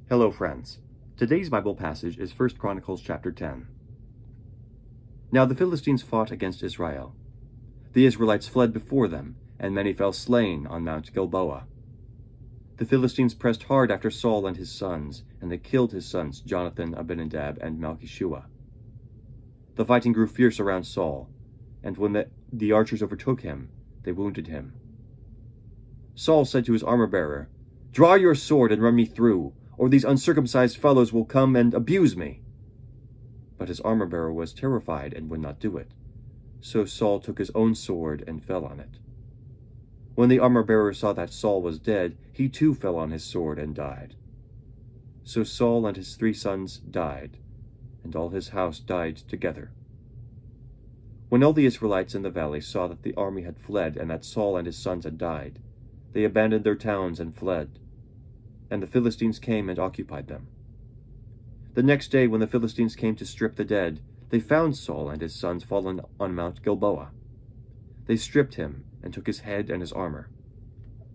Hello friends. Today's Bible passage is 1 Chronicles chapter 10. Now the Philistines fought against Israel. The Israelites fled before them, and many fell slain on Mount Gilboa. The Philistines pressed hard after Saul and his sons, and they killed his sons Jonathan, Abinadab, and Malchishua. The fighting grew fierce around Saul, and when the archers overtook him, they wounded him. Saul said to his armor-bearer, "Draw your sword and run me through, or these uncircumcised fellows will come and abuse me." But his armor-bearer was terrified and would not do it. So Saul took his own sword and fell on it. When the armor-bearer saw that Saul was dead, he too fell on his sword and died. So Saul and his 3 sons died, and all his house died together. When all the Israelites in the valley saw that the army had fled and that Saul and his sons had died, they abandoned their towns and fled, and the Philistines came and occupied them. The next day, when the Philistines came to strip the dead, they found Saul and his sons fallen on Mount Gilboa. They stripped him and took his head and his armor,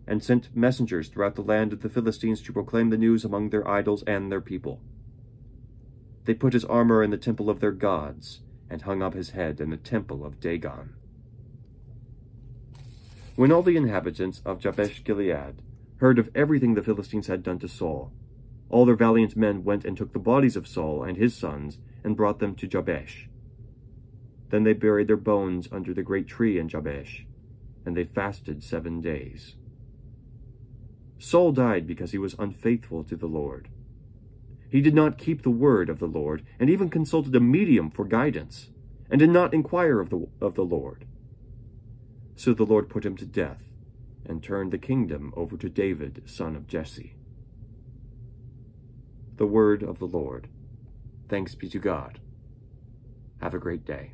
and sent messengers throughout the land of the Philistines to proclaim the news among their idols and their people. They put his armor in the temple of their gods, and hung up his head in the temple of Dagon. When all the inhabitants of Jabesh-Gilead heard of everything the Philistines had done to Saul, all their valiant men went and took the bodies of Saul and his sons and brought them to Jabesh. Then they buried their bones under the great tree in Jabesh, and they fasted 7 days. Saul died because he was unfaithful to the Lord. He did not keep the word of the Lord, and even consulted a medium for guidance, and did not inquire of the Lord. So the Lord put him to death, and turned the kingdom over to David, son of Jesse. The word of the Lord. Thanks be to God. Have a great day.